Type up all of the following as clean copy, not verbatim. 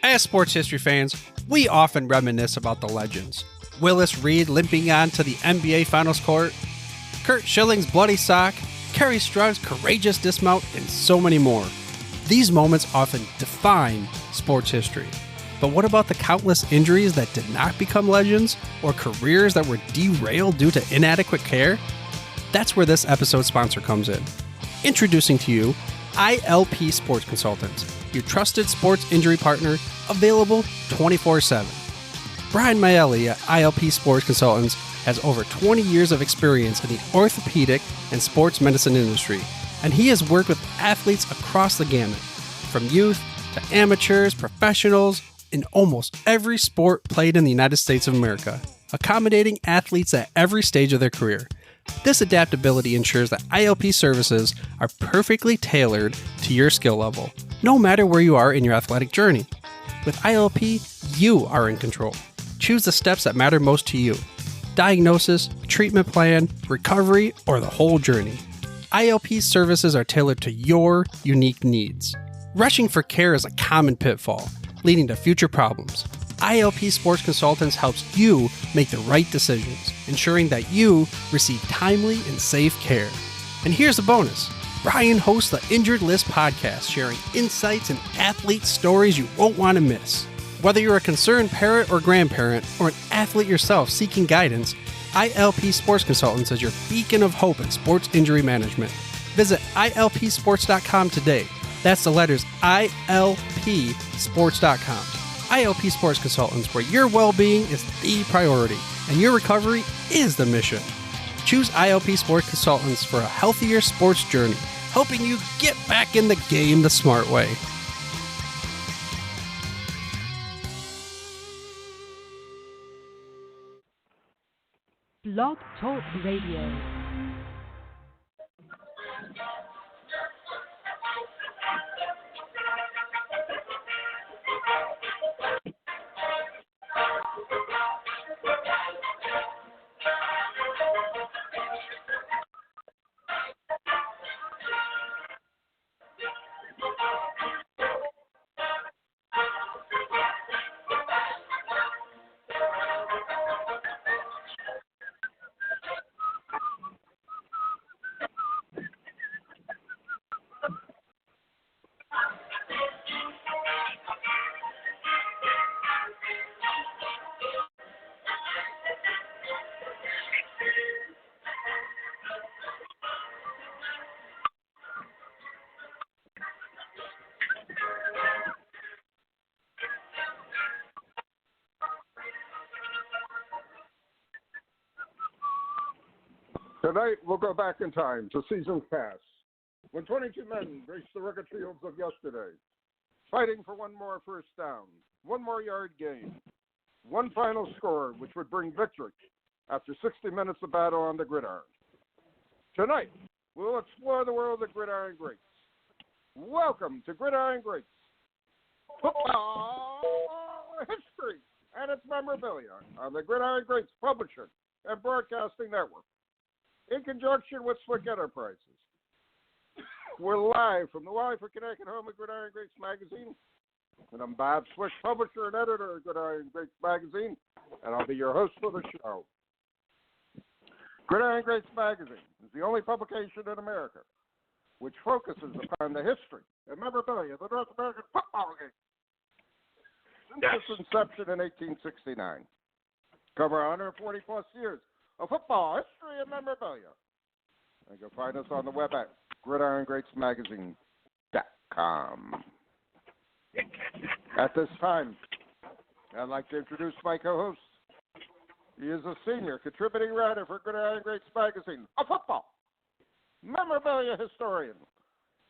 As sports history fans, we often reminisce about the legends. Willis Reed limping onto the NBA Finals court, Kurt Schilling's bloody sock, Kerry Strug's courageous dismount, and so many more. These moments often define sports history. But what about the countless injuries that did not become legends, or careers that were derailed due to inadequate care? That's where this episode's sponsor comes in. Introducing to you, ILP Sports Consultants, your trusted sports injury partner, available 24/7. Brian Maelli at ILP Sports Consultants has over 20 years of experience in the orthopedic and sports medicine industry, and he has worked with athletes across the gamut, from youth to amateurs, professionals, in almost every sport played in the United States of America, accommodating athletes at every stage of their career. This adaptability ensures that ILP services are perfectly tailored to your skill level, no matter where you are in your athletic journey. With ILP, you are in control. Choose the steps that matter most to you. Diagnosis, treatment plan, recovery, or the whole journey. ILP services are tailored to your unique needs. Rushing for care is a common pitfall, leading to future problems. ILP Sports Consultants helps you make the right decisions, ensuring that you receive timely and safe care. And here's a bonus. Brian hosts the Injured List podcast, sharing insights and athlete stories you won't want to miss. Whether you're a concerned parent or grandparent, or an athlete yourself seeking guidance, ILP Sports Consultants is your beacon of hope in sports injury management. Visit ilpsports.com today. That's the letters ilpsports.com. ILP Sports Consultants, where your well-being is the priority and your recovery is the mission. Choose ILP Sports Consultants for a healthier sports journey, helping you get back in the game the smart way. Blog Talk Radio. Tonight, we'll go back in time to seasons past, when 22 men raced the rugged fields of yesterday, fighting for one more first down, one more yard gain, one final score which would bring victory after 60 minutes of battle on the gridiron. Tonight, we'll explore the world of Gridiron Greats. Welcome to Gridiron Greats, football history and its memorabilia on the Gridiron Greats Publishing and Broadcasting Network, in conjunction with Swick Enterprises. We're live from the Live for Connecticut home of Gridiron Greats magazine, and I'm Bob Swick, publisher and editor of Gridiron Greats magazine, and I'll be your host for the show. Gridiron Greats magazine is the only publication in America which focuses upon the history and memorabilia of the North American football game since its inception in 1869. Cover 140-plus years of football history and memorabilia. And you can find us on the web at gridirongreatsmagazine.com. At this time, I'd like to introduce my co-host. He is a senior contributing writer for Gridiron Greats magazine, a football memorabilia historian,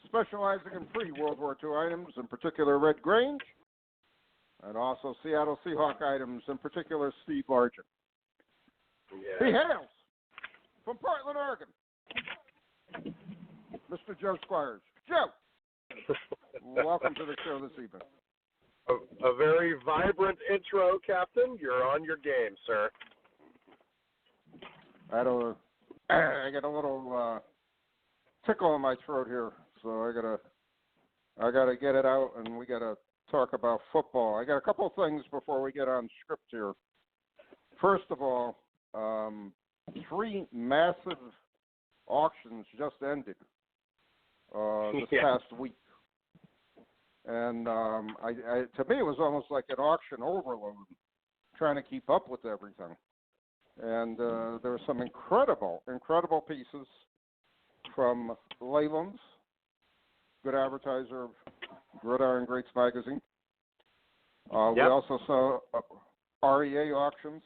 specializing in pre-World War II items, in particular Red Grange, and also Seattle Seahawk items, in particular Steve Largent. Yeah. He hails from Portland, Oregon, Mr. Joe Squires. Joe, welcome to the show this evening. A very vibrant intro, Captain. You're on your game, sir. I got a little tickle in my throat here, so I gotta get it out, and we gotta talk about football. I got a couple of things before we get on script here. First of all, 3 massive auctions just ended this past week. And to me, it was almost like an auction overload, trying to keep up with everything. And there were some incredible pieces from Leyland's, good advertiser of Gridiron Greats magazine. We also saw REA auctions,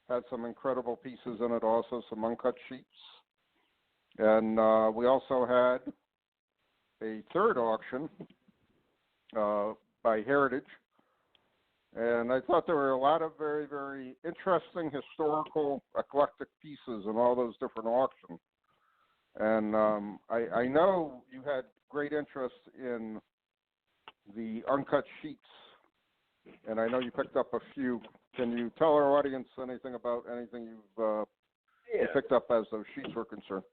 had some incredible pieces in it, also some uncut sheets. And we also had a third auction by Heritage. And I thought there were a lot of very, very interesting historical eclectic pieces in all those different auctions. And I know you had great interest in the uncut sheets, and I know you picked up a few. Can you tell our audience anything about anything you've picked up as those sheets were concerned?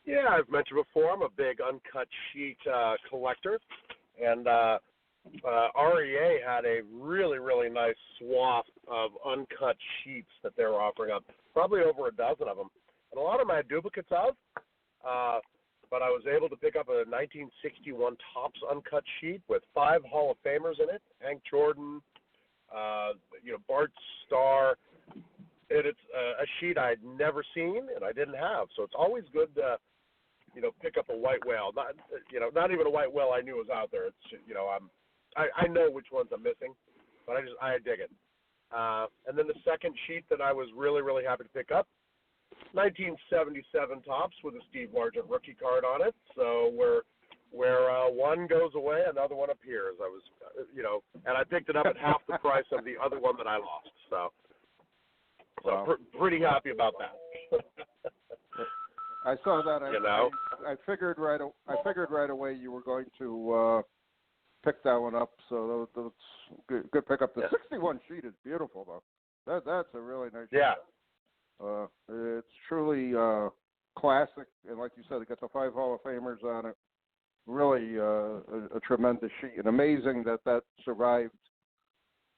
Yeah, I've mentioned before, I'm a big uncut sheet collector, and REA had a really, really nice swath of uncut sheets that they were offering up, probably over a dozen of them. And a lot of them I had duplicates of, but I was able to pick up a 1961 Topps uncut sheet with 5 Hall of Famers in it: Hank Jordan, Bart Starr. It's a sheet I'd never seen and I didn't have, so it's always good to pick up a white whale. Not even a white whale I knew was out there. It's I know which ones I'm missing, but I dig it. And then the second sheet that I was really, really happy to pick up, 1977 Topps with a Steve Largent rookie card on it. So where one goes away, another one appears. I was, and I picked it up at half the price of the other one that I lost. So Wow. Pretty happy about that. I saw that. I figured right away you were going to pick that one up. So that's good pick up. The 61 sheet is beautiful, though. That's a really nice sheet. It's truly classic, and like you said, it got the 5 Hall of Famers on it. Really a tremendous sheet, and amazing that survived.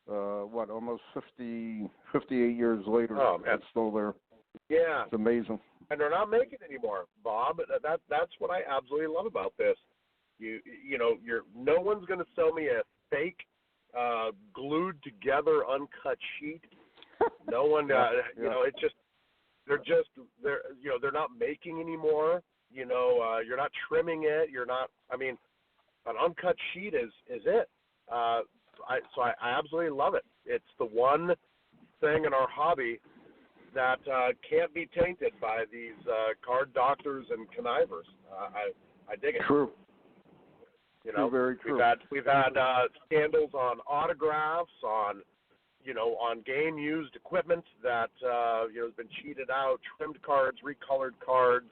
Almost 58 years later, it's still there. Yeah, it's amazing. And they're not making it anymore, Bob. That's what I absolutely love about this. No one's going to sell me a fake, glued together uncut sheet. No one, it's just they're not making anymore. You're not trimming it. You're not. I mean, an uncut sheet is it. I absolutely love it. It's the one thing in our hobby that can't be tainted by these card doctors and connivers. I dig it. True. Very true. We've had scandals on autographs, on game used equipment that has been cheated out, trimmed cards, recolored cards,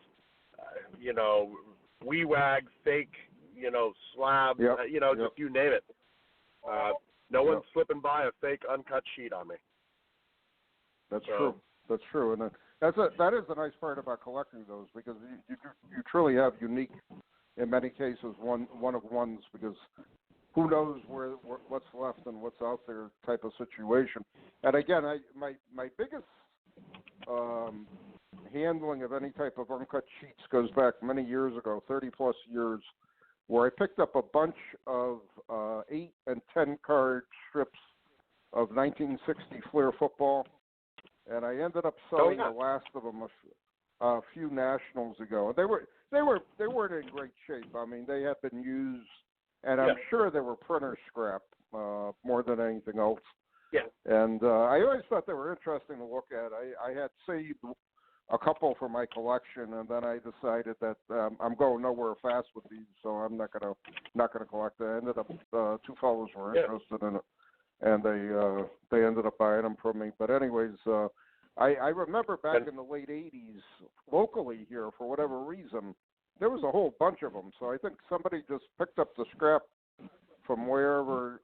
wee-wag, fake, slab, just you name it. No one's slipping by a fake uncut sheet on me. That's true, and that is the nice part about collecting those, because you truly have unique, in many cases, one of ones, because who knows what's left and what's out there type of situation. And again, my biggest handling of any type of uncut sheets goes back many years ago, 30 plus years, where I picked up a bunch of 8 and 10 card strips of 1960 Flair football, and I ended up selling the last of them a few nationals ago. They weren't in great shape. I mean, they had been used, and I'm sure they were printer scrap more than anything else. Yeah. And I always thought they were interesting to look at. I had saved a couple for my collection, and then I decided that I'm going nowhere fast with these, so I'm not gonna collect it. I ended up 2 fellows were interested in it, and they ended up buying them from me. But anyways, I remember back in the late '80s, locally here, for whatever reason, there was a whole bunch of them. So I think somebody just picked up the scrap from wherever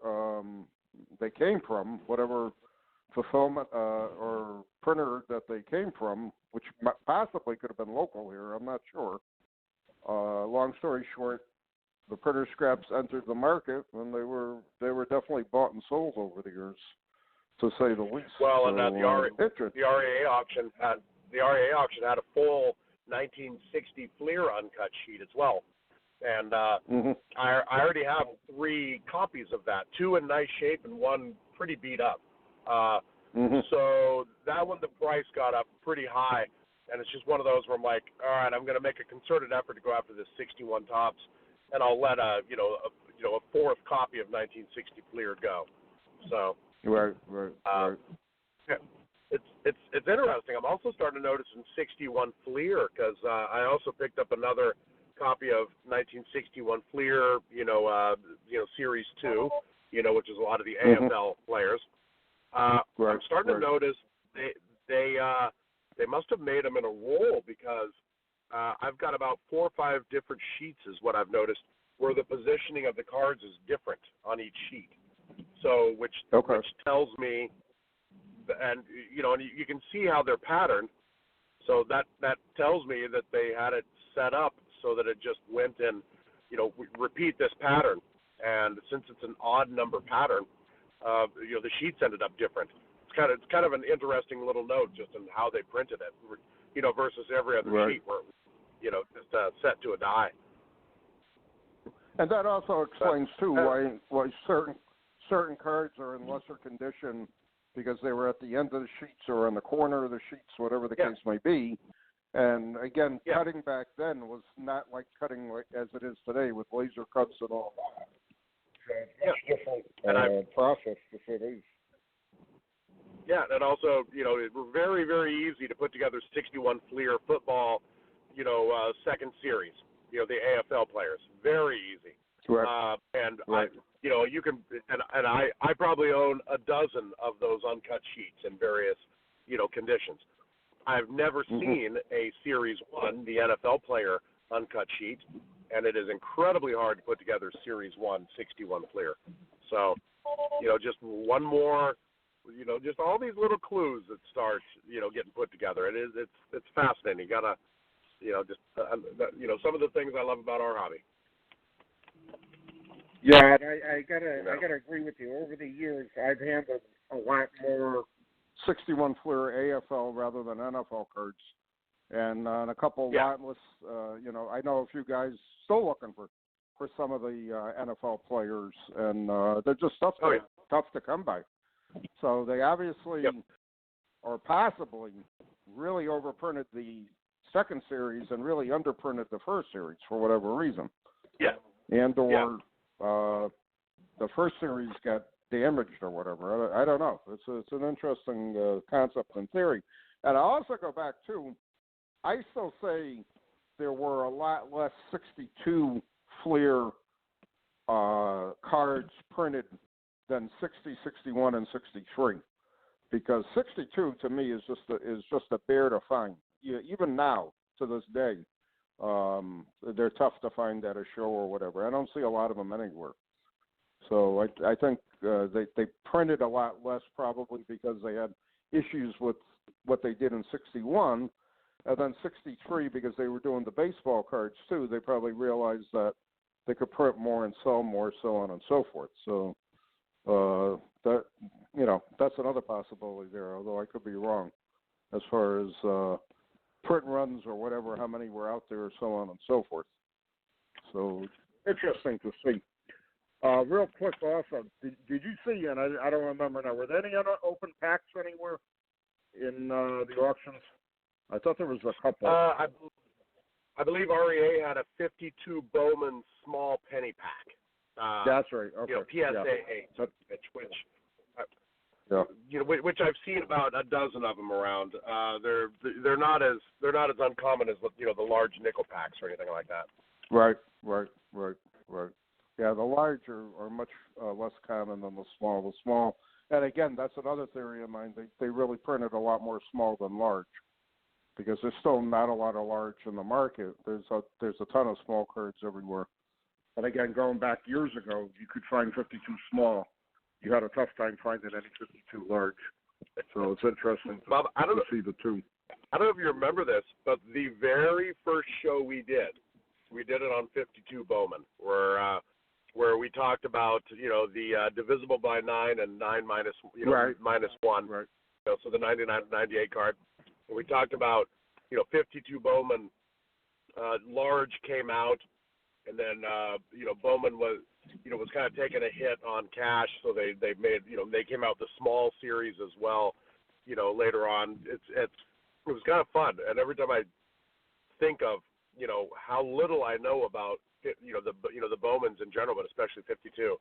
they came from, whatever fulfillment or printer that they came from, which possibly could have been local here. I'm not sure. Long story short, the printer scraps entered the market, and they were definitely bought and sold over the years, to say the least. Well, so, and the RAA auction had a full 1960 Fleer uncut sheet as well, and I already have 3 copies of that, 2 in nice shape and 1 pretty beat up. So that one, the price got up pretty high, and it's just one of those where I'm like, all right, I'm going to make a concerted effort to go after this 61 Topps, and I'll let a 4th copy of 1960 Fleer go. So right. Yeah. It's interesting. I'm also starting to notice in 61 Fleer because I also picked up another copy of 1961 Fleer, Series 2, which is a lot of the AFL players. I'm starting to notice they must have made them in a roll because I've got about 4 or 5 different sheets is what I've noticed where the positioning of the cards is different on each sheet. So which tells me, and you can see how they're patterned. So that tells me that they had it set up so that it just went and repeat this pattern. And since it's an odd number pattern, the sheets ended up different. It's kind of an interesting little note just in how they printed it, versus every other sheet where just set to a die. And that also explains too why certain cards are in lesser condition because they were at the end of the sheets or on the corner of the sheets, whatever the case may be. And again, cutting back then was not like cutting as it is today with laser cuts and all that. It's different process to say the least. Yeah, and also, it was very, very easy to put together 61 Fleer football, second series, the AFL players. Very easy. Right. You can, and I probably own a dozen of those uncut sheets in various, conditions. I've never seen a Series 1, the NFL player uncut sheet, and it is incredibly hard to put together Series 1 61 Fleer. So, just one more, just all these little clues that start, getting put together. It's fascinating. You gotta, some of the things I love about our hobby. Yeah, and I gotta agree with you. Over the years, I've handled a lot more 61 Fleer AFL rather than NFL cards, and a couple lotless. I know a few guys still looking for some of the NFL players, and they're just tough to come by. So they obviously, or possibly, really overprinted the second series and really underprinted the first series for whatever reason. Yeah. And or the first series got damaged or whatever. I don't know. It's an interesting concept and theory. And I also go back to, I still say there were a lot less 62 Fleer cards printed than 60, 61, and 63, because 62 to me is just a bear to find. Even now to this day, they're tough to find at a show or whatever. I don't see a lot of them anywhere. So I think they printed a lot less probably because they had issues with what they did in 61, and then 63 because they were doing the baseball cards too. They probably realized that they could print more and sell more, so on and so forth. So that's another possibility there, although I could be wrong as far as print runs or whatever, how many were out there, so on and so forth. So interesting to see. Real quick also, did you see, and I don't remember now, were there any other open packs anywhere in the auctions? I thought there was a couple. I believe REA had a 52 Bowman small penny pack. That's right. Okay. PSA 8, which I've seen about a dozen of them around. They're not as uncommon as the large nickel packs or anything like that. Right. Yeah, the large are much less common than the small. The small, and again, that's another theory of mine. They really printed a lot more small than large, because there's still not a lot of large in the market. There's a ton of small cards everywhere. And again, going back years ago, you could find 52 small. You had a tough time finding any 52 large. So it's interesting to see the two. I don't know if you remember this, but the very first show we did, we did it on 52 Bowman, where we talked about, the divisible by 9 and 9 minus, Right. minus 1. Right. So the 99-98 card. And we talked about, 52 Bowman large came out, and then, Bowman was kind of taking a hit on cash, so they made, they came out the small series as well, later on. It was kind of fun, and every time I think of, how little I know about, the Bowmans in general, but especially 52,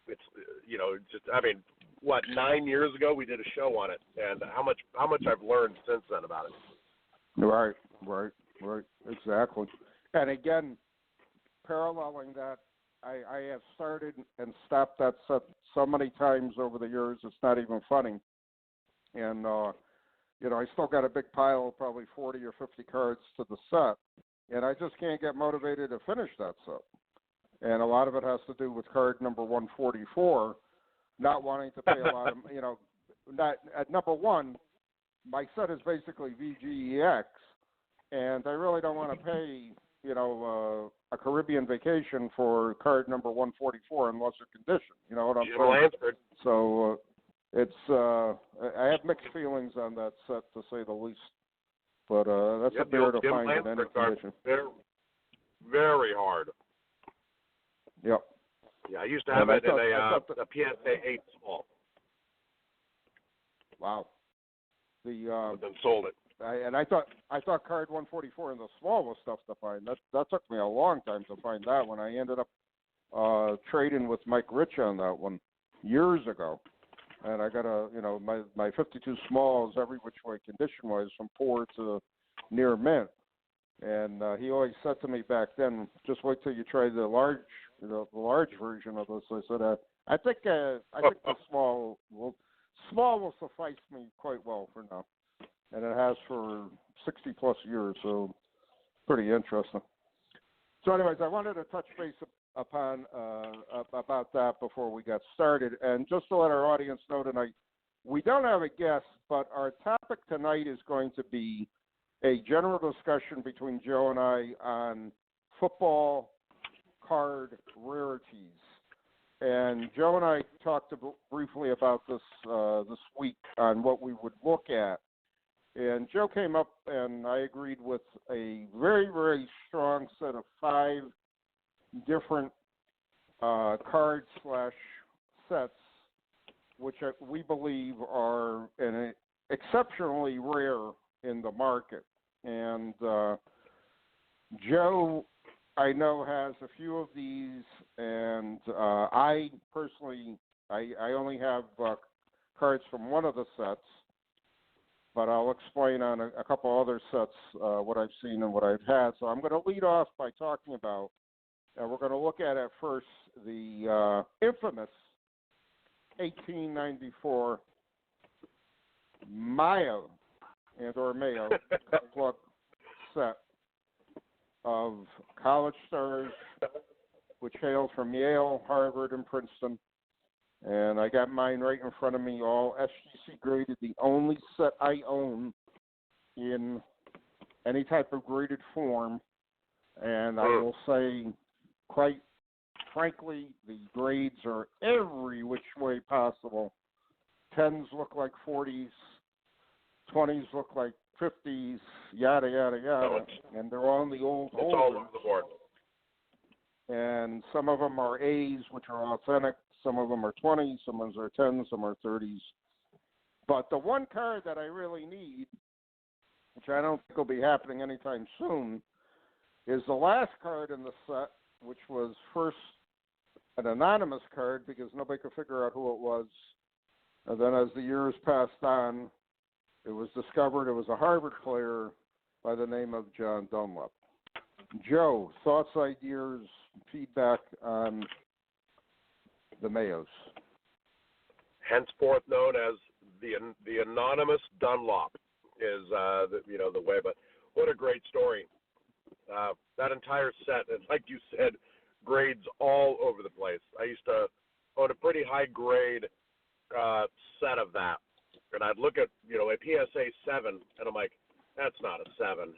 it's, just, 9 years ago we did a show on it, and how much I've learned since then about it. Right, exactly. And again, paralleling that, I have started and stopped that set so many times over the years, it's not even funny. And, I still got a big pile of probably 40 or 50 cards to the set, and I just can't get motivated to finish that set. And a lot of it has to do with card number 144, not wanting to pay a lot of, not at number one, my set is basically VGEX, and I really don't want to pay, a Caribbean vacation for card number 144 in lesser condition. You know what I'm saying? Lansford. So it's I have mixed feelings on that set, to say the least. But that's a beer to find in any condition. Very, very hard. Yep. Yeah, I used to have it in a PSA 8 small. Wow. Then sold it. I thought card 144 in the small was tough to find. That took me a long time to find that one. I ended up trading with Mike Rich on that one years ago, and I got my 52 smalls every which way condition wise from poor to near mint, and he always said to me back then, just wait till you try the large version of this. I said I think the small will suffice me quite well for now. And it has for 60-plus years, so pretty interesting. So anyways, I wanted to touch base upon about that before we got started. And just to let our audience know tonight, we don't have a guest, but our topic tonight is going to be a general discussion between Joe and I on football card rarities. And Joe and I talked briefly about this this week on what we would look at. And Joe came up, and I agreed with a very, very strong set of 5 different card/sets, which we believe are exceptionally rare in the market. And Joe, I know, has a few of these, and I personally, I only have cards from one of the sets. But I'll explain on a couple other sets what I've seen and what I've had. So I'm going to lead off by talking about, we're going to look at first the infamous 1894 Mayo plug set of college stars, which hail from Yale, Harvard, and Princeton. And I got mine right in front of me, all SGC graded, the only set I own in any type of graded form. And I will say, quite frankly, the grades are every which way possible. 10s look like 40s, 20s look like 50s, yada, yada, yada. And they're all in the old It's all over the board. And some of them are A's, which are authentic. Some of them are 20s, some of them are 10s, some are 30s. But the one card that I really need, which I don't think will be happening anytime soon, is the last card in the set, which was first an anonymous card because nobody could figure out who it was. And then as the years passed on, it was discovered it was a Harvard player by the name of John Dunlap. Joe, thoughts, ideas, feedback on the Mayos? Henceforth known as the anonymous Dunlop is the way. But what a great story! That entire set, and like you said, grades all over the place. I used to own a pretty high grade set of that, and I'd look at a PSA 7, and I'm like, that's not a 7.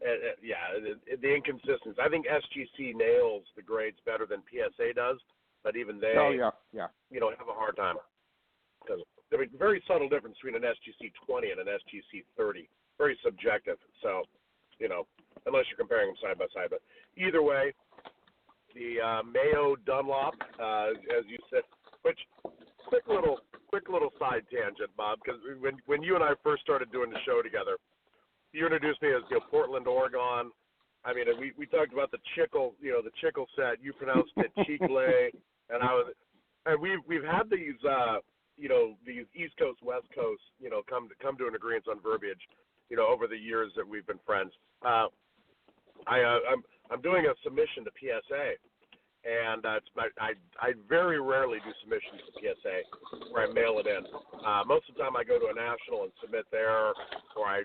The inconsistency. I think SGC nails the grades better than PSA does, but even they, have a hard time because there's a very subtle difference between an SGC 20 and an SGC 30. Very subjective. So, unless you're comparing them side by side, but either way, the Mayo Dunlop, as you said, which quick little side tangent, Bob, because when you and I first started doing the show together, you introduced me as Portland, Oregon. I mean, we talked about the chickle, the chickle set. You pronounced it chicle, and we've had these, these East Coast, West Coast, come to an agreement on verbiage, over the years that we've been friends. I'm doing a submission to PSA, and I very rarely do submissions to PSA where I mail it in. Most of the time I go to a national and submit there, or I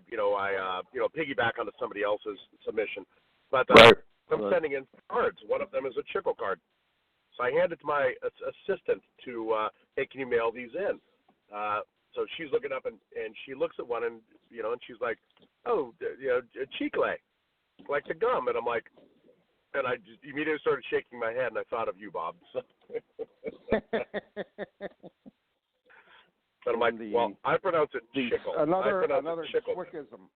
piggyback onto somebody else's submission. But I'm sending in cards. One of them is a chickle card. So I hand it to my assistant to, hey, can you mail these in? So she's looking up and she looks at one and she's like, oh, chicle, like the gum. And I'm like, and I just immediately started shaking my head and I thought of you, Bob. So. But I'm like, I pronounce it chickle. Another chickle. Swickism.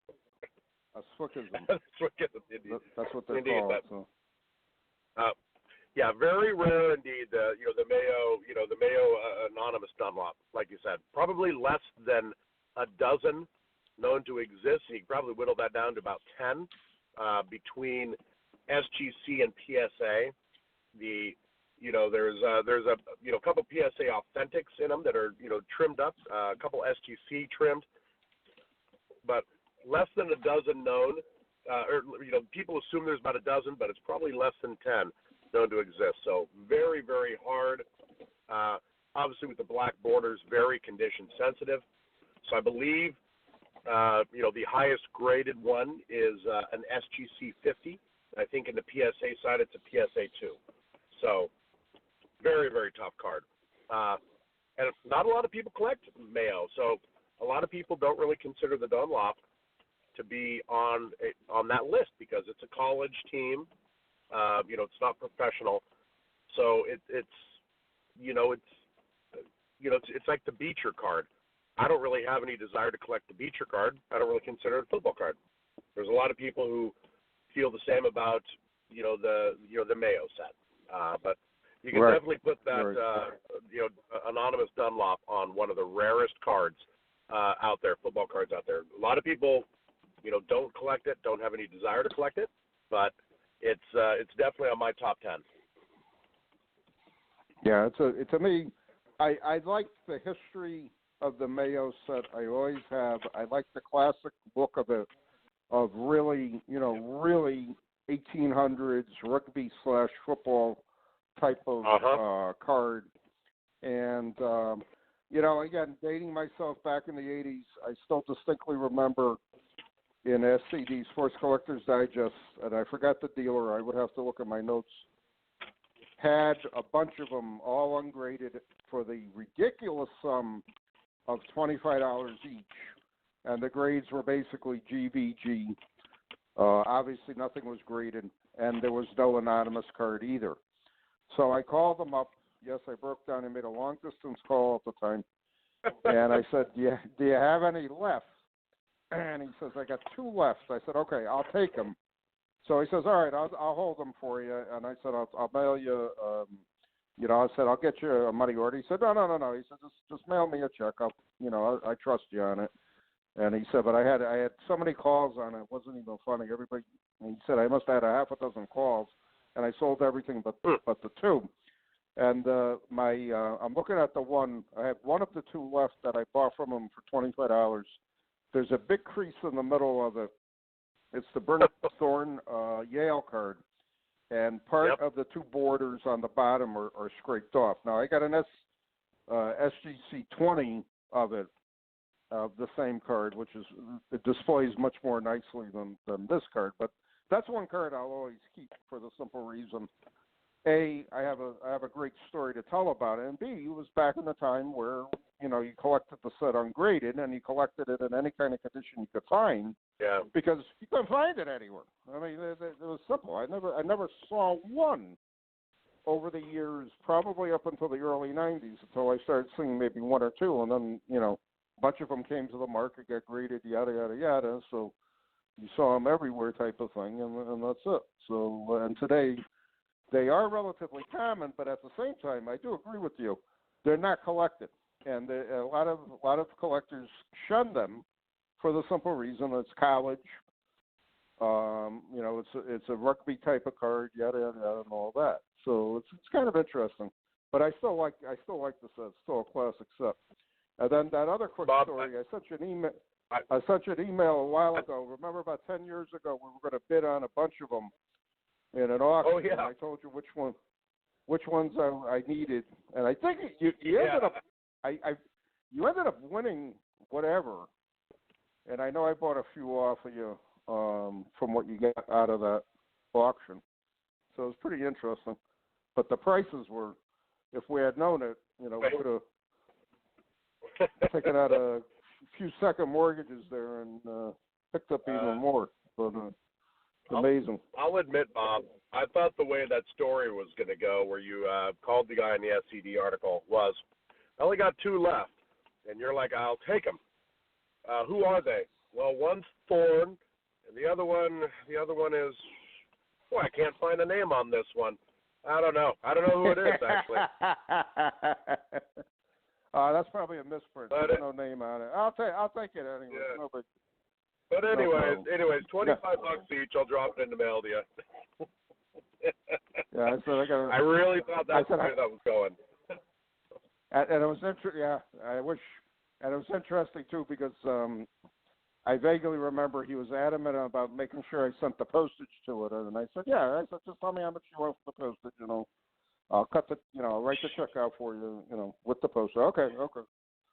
A Swickism. Swickism, indeed. That's what they're indeed, called. Very rare indeed. The Mayo anonymous Dunlop, like you said, probably less than a dozen known to exist. You could probably whittle that down to about 10 between SGC and PSA. There's a couple PSA authentics in them that are trimmed up, a couple SGC trimmed, but less than a dozen known. People assume there's about a dozen, but it's probably less than 10 known to exist. So very, very hard. Obviously, with the black borders, very condition sensitive. So I believe the highest graded one is an SGC 50. I think in the PSA side, it's a PSA 2. So very, very tough card. And not a lot of people collect Mayo. So a lot of people don't really consider the Dunlop to be on that list because it's a college team. It's not professional. So it's like the Beecher card. I don't really have any desire to collect the Beecher card. I don't really consider it a football card. There's a lot of people who feel the same about the Mayo set. But you can definitely put that anonymous Dunlop on one of the rarest cards out there, football cards out there. A lot of people don't collect it, don't have any desire to collect it, but it's definitely on my top 10. Yeah, to me, I like the history of the Mayo set. I always have. I like the classic look of it, of really 1800s rugby/football type of card. And again, dating myself back in the 80s, I still distinctly remember in SCD Sports Collectors Digest, and I forgot the dealer. I would have to look at my notes. Had a bunch of them all ungraded for the ridiculous sum of $25 each, and the grades were basically GVG. Obviously, nothing was graded, and there was no anonymous card either. So I called them up. Yes, I broke down and made a long-distance call at the time, and I said, do you have any left? And he says, I got 2 left. I said, okay, I'll take them. So he says, all right, I'll hold them for you. And I said, I'll mail you, I said, I'll get you a money order. He said, no. He said, just mail me a check. I trust you on it. And he said, but I had so many calls on it. It wasn't even funny. Everybody, he said, I must have had a half a dozen calls, and I sold everything but the 2. And I'm looking at the one. I have one of the 2 left that I bought from him for $25. There's a big crease in the middle of it. It's the Bernard Thorne Yale card, and part of the 2 borders on the bottom are scraped off. Now I got an SGC 20 of it, the same card, which it displays much more nicely than this card. But that's one card I'll always keep for the simple reason: A, I have a great story to tell about it, and B, it was back in the time where you collected the set ungraded, and you collected it in any kind of condition you could find. Yeah. Because you couldn't find it anywhere. I mean, it was simple. I never saw one over the years, probably up until the early '90s, until I started seeing maybe one or two, and then a bunch of them came to the market, got graded, yada yada yada. So you saw them everywhere, type of thing, and that's it. So and today they are relatively common, but at the same time, I do agree with you. They're not collected, and a lot of collectors shun them for the simple reason it's college. It's a rugby type of card, yada yada yada, and all that. So it's kind of interesting. But I still like the set. It's still a classic set. And then that other quick Bob, story, I sent you an email. I sent you an email a while ago. Remember, about 10 years ago, we were going to bid on a bunch of them in an auction. Oh, yeah. And I told you which ones I needed, and I think you ended up you ended up winning whatever. And I know I bought a few off of you from what you got out of that auction, so it was pretty interesting. But the prices were, if we had known it, we could have taken out a few second mortgages there and picked up even more. But amazing. I'll admit, Bob, I thought the way that story was going to go, where you called the guy in the SCD article, was, I only got two left, and you're like, I'll take them. Who are they? Well, one's Thorn, and the other one is, boy, I can't find a name on this one. I don't know who it is, actually. That's probably a misprint. There's no name on it. I'll take it anyway. Yeah. No big. But anyways, no $25 each. I'll drop it in the mail to you. Yeah, I said I really thought that's the way that was going. And it was interesting. Yeah, I wish. And it was interesting too because I vaguely remember he was adamant about making sure I sent the postage to it, and I said, yeah. I said, just tell me how much you want for the postage. I'll cut I'll write the check out for you. With the postage. Okay.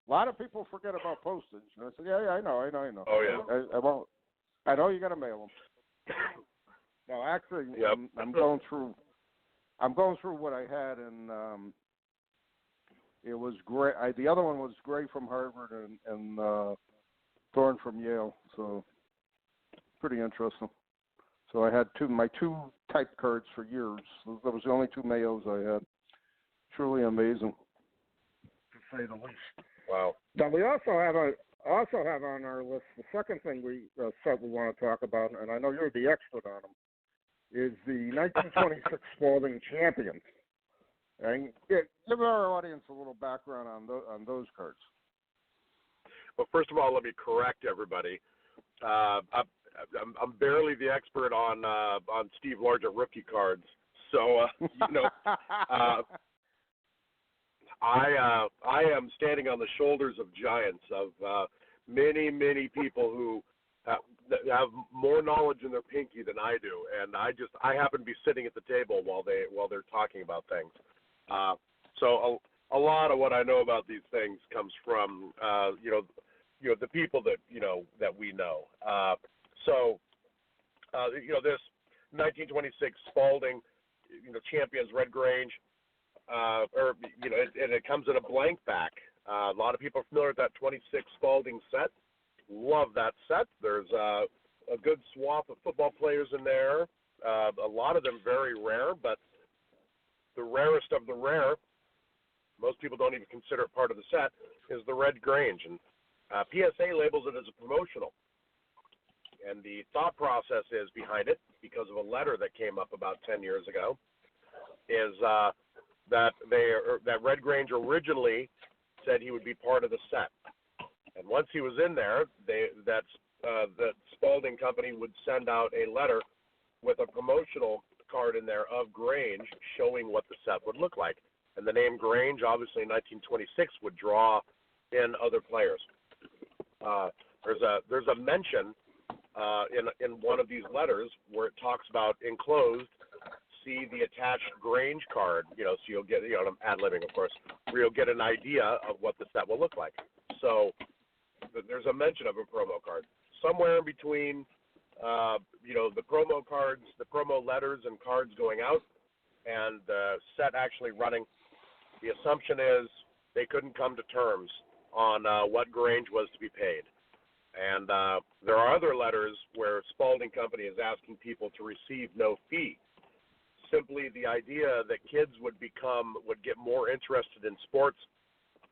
A lot of people forget about postage. And I said, yeah, I know. Oh yeah. I won't. I know you got to mail them. No, actually, yep. I'm going through what I had, and it was Gray. The other one was Gray from Harvard and Thorne from Yale. So pretty interesting. So I had my two type cards for years. That was the only two Mayos I had. Truly amazing, to say the least. Wow. Now we also have on our list the second thing we want to talk about, and I know you're the expert on them, is the 1926 Spalding Champions. And give our audience a little background on those cards. Well, first of all, let me correct everybody. I'm barely the expert on Steve Largent rookie cards, so I am standing on the shoulders of giants, of many people who have more knowledge in their pinky than I do, and I happen to be sitting at the table while they're talking about things. So a lot of what I know about these things comes from the people that we know. This 1926 Spalding champions Red Grange, and it comes in a blank back. A lot of people are familiar with that 26 Spalding set. Love that set. There's a good swath of football players in there. A lot of them very rare, but the rarest of the rare, most people don't even consider it part of the set, is the Red Grange. And PSA labels it as a promotional. And the thought process is behind it, because of a letter that came up about 10 years ago, is that Red Grange originally said he would be part of the set. And once he was in there, that Spalding Company would send out a letter with a promotional card in there of Grange showing what the set would look like. And the name Grange, obviously in 1926, would draw in other players. There's a mention in one of these letters where it talks about enclosed, see the attached Grange card, so you'll get, I'm ad-libbing, of course, where you'll get an idea of what the set will look like. So there's a mention of a promo card. Somewhere in between, the promo cards, the promo letters and cards going out, and the set actually running, the assumption is they couldn't come to terms on what Grange was to be paid. And there are other letters where Spalding Company is asking people to receive no fee. Simply the idea that kids would get more interested in sports,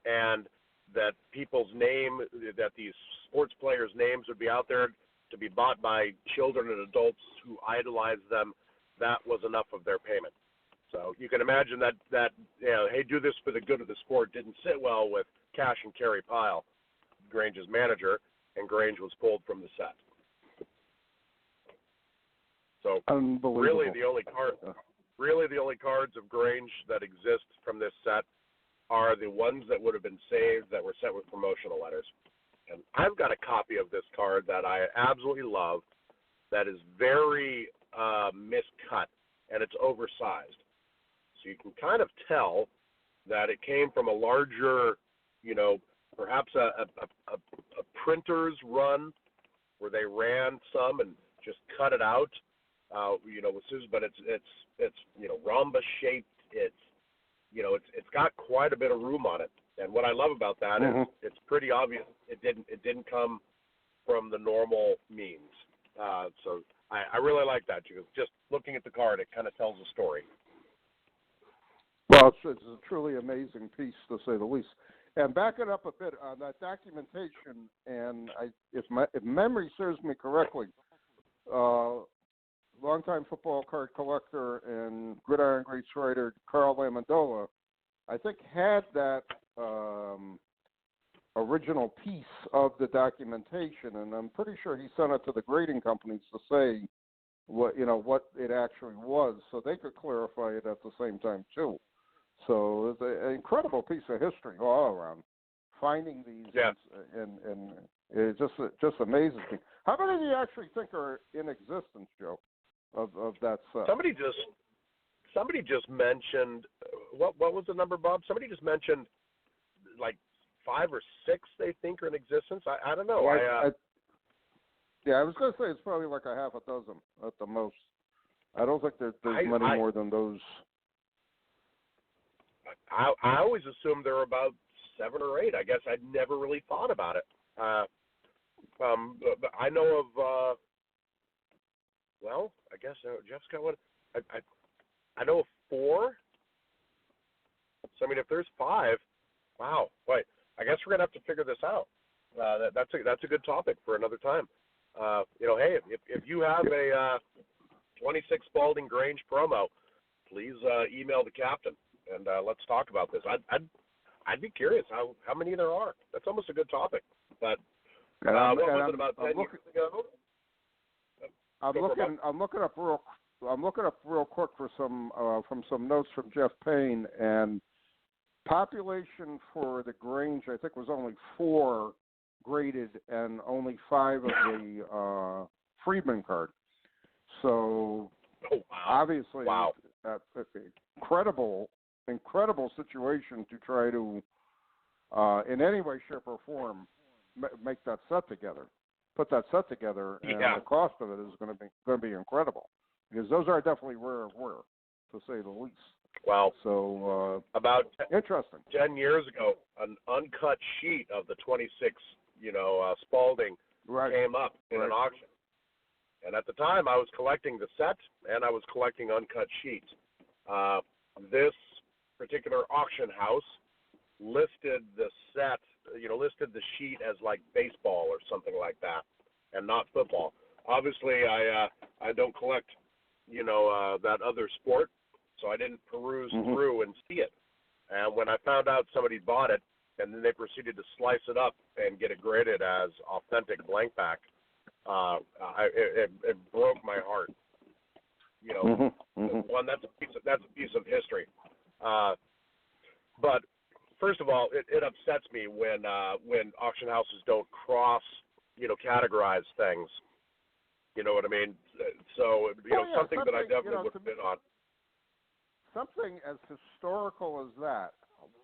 and that that these sports players' names would be out there to be bought by children and adults who idolize them. That was enough of their payment. So you can imagine that hey, do this for the good of the sport didn't sit well with Cash and Kerry Pyle, Grange's manager, and Grange was pulled from the set. So really the only cards of Grange that exist from this set are the ones that would have been saved that were sent with promotional letters. And I've got a copy of this card that I absolutely love that is very miscut, and it's oversized. So you can kind of tell that it came from a larger, perhaps a printer's run where they ran some and just cut it out, with scissors. But it's rhombus shaped. It's got quite a bit of room on it. And what I love about that is it's pretty obvious it didn't come from the normal means. So I really like that. Just looking at the card, it kind of tells a story. Well, it's a truly amazing piece, to say the least. And back it up a bit on that documentation, and if memory serves me correctly, longtime football card collector and Gridiron Greats writer Carl Lamondola, I think, had that original piece of the documentation, and I'm pretty sure he sent it to the grading companies to say what it actually was, so they could clarify it at the same time too. So it's an incredible piece of history all around. Finding these, and it just amazes me. How many do you actually think are in existence, Joe, of that set? Somebody just mentioned, what was the number, Bob? Somebody just mentioned like 5 or 6 they think are in existence. I don't know. Well, I was going to say it's probably like a half a dozen at the most. I don't think there's many more than those. I always assumed there were about 7 or 8. I guess I'd never really thought about it. I know of, I guess Jeff's got one. I know of 4. So, I mean, if there's 5, wow. Wait, I guess we're going to have to figure this out. That's a good topic for another time. Hey, if you have a 26 Spalding Grange promo, please email the captain, and let's talk about this. I'd be curious how many there are. That's almost a good topic. But what was it, about 10 years ago? I'm looking up real quick for some from some notes from Jeff Payne, and population for the Grange, I think, was only 4 graded and only 5 of the Freedman card. So obviously, incredible situation to try to, in any way, shape, or form, make that set together. Put that set together, and the cost of it is going to be incredible, because those are definitely rare, to say the least. Wow. So about interesting. 10 years ago, an uncut sheet of the 26, Spalding came up in an auction. And at the time, I was collecting the set, and I was collecting uncut sheets. This particular auction house listed the set, listed the sheet as like baseball or something like that, and not football. Obviously, I don't collect, that other sport, so I didn't peruse through and see it. And when I found out somebody bought it, and then they proceeded to slice it up and get it graded as authentic blank back, it broke my heart. One, that's a piece of history. But first of all, it upsets me when auction houses don't cross, categorize things. You know what I mean? So, something that I definitely would bid on. Something as historical as that,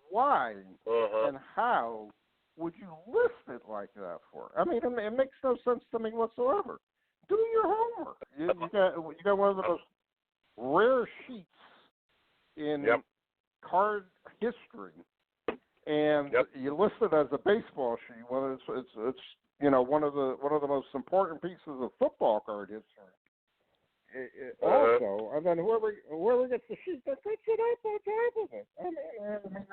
why and how would you list it like that for? I mean, it makes no sense to me whatsoever. Do your homework. You got one of the most rare sheets in card history, and you list it as a baseball sheet. Well, it's one of the most important pieces of football card history. Also, and then whoever gets the sheet that puts it up on top of it. I mean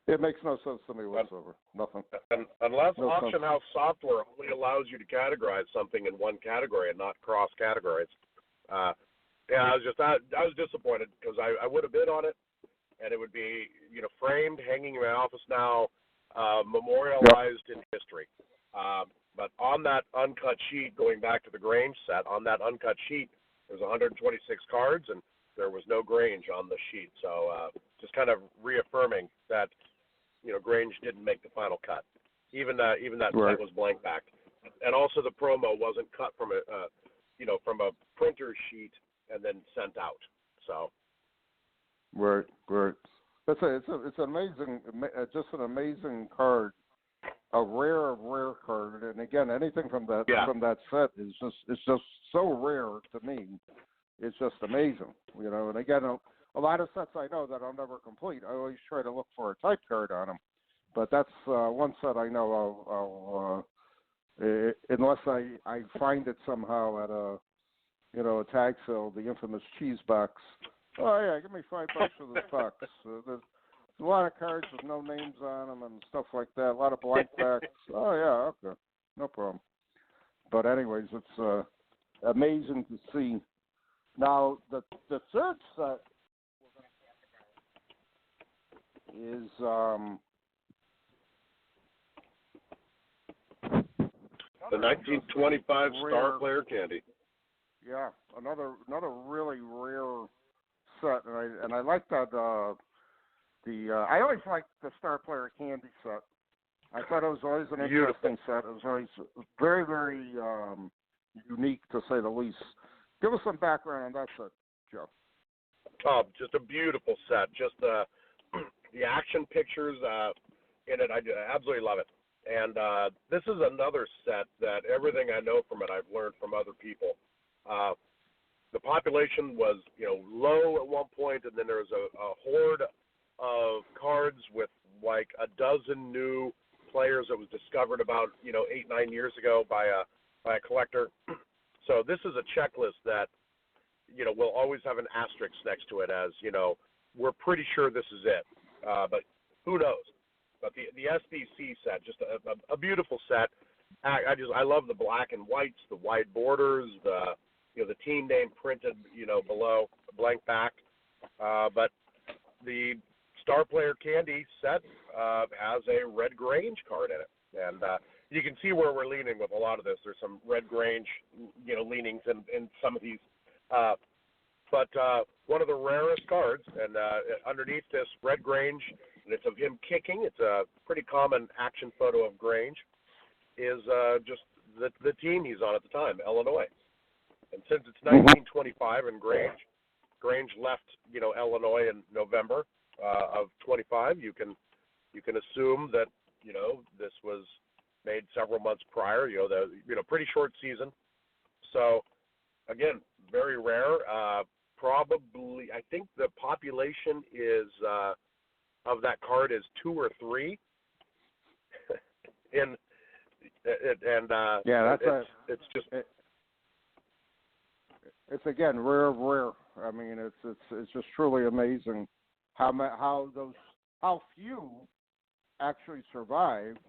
it makes no sense to me whatsoever. Nothing. And unless no auction sense. house software only allows you to categorize something in one category and not cross categories. I was disappointed because I would have bid on it, and it would be framed, hanging in my office now, memorialized in history. But on that uncut sheet, going back to the Grange set, on that uncut sheet, there's 126 cards, and there was no Grange on the sheet. So just kind of reaffirming that, Grange didn't make the final cut. Even that set was blank backed, and also the promo wasn't cut from from a printer sheet and then sent out. So. Right. It's amazing, just an amazing card. A rare card, and again, anything from that set is just so rare to me. It's just amazing, And again, a lot of sets I know that I'll never complete. I always try to look for a type card on them, but that's one set I know I'll unless I find it somehow at a tag sale, the infamous cheese box. Oh yeah, give me $5 for this box. There's a lot of cards with no names on them and stuff like that. A lot of blank backs. Oh yeah, okay, no problem. But anyways, it's amazing to see. Now the third set is the 1925 Star Player Candy. Yeah, another really rare set, and I like that. I always liked the Star Player Candy set. I thought it was always an interesting set. It was always very, very unique, to say the least. Give us some background on that set, Joe. Oh, just a beautiful set. Just the action pictures in it, I absolutely love it. And this is another set that everything I know from it, I've learned from other people. The population was, low at one point, and then there was a horde of cards with like a dozen new players that was discovered about 8-9 years ago by a collector. So this is a checklist that will always have an asterisk next to it, as we're pretty sure this is it, but who knows. But the SBC set, just a beautiful set. I love the black and whites, the white borders, the team name printed below, blank back, but the Star Player Candy set has a red Grange card in it, and you can see where we're leaning with a lot of this. There's some red Grange, leanings in some of these, but one of the rarest cards, and underneath this red Grange, and it's of him kicking. It's a pretty common action photo of Grange. Is just the team he's on at the time, Illinois, and since it's 1925 and Grange left Illinois in November of 25, you can assume that this was made several months prior. Pretty short season. So again, very rare. Probably, I think the population is of that card is 2 or 3. It's again rare. I mean, it's just truly amazing how few actually survived,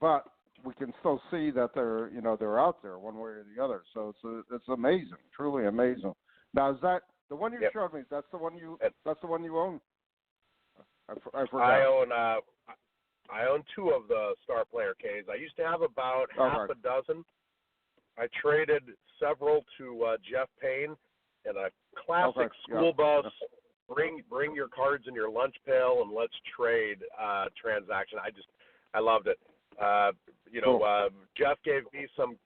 but we can still see that they're out there one way or the other. So it's amazing, truly amazing. Now, is that the one you showed me? That's the one you own? I forgot. I own 2 of the Star Player Ks. I used to have about half a dozen. I traded several to Jeff Payne in a classic school bus. Bring your cards in your lunch pail and let's trade transaction. I loved it. Jeff gave me some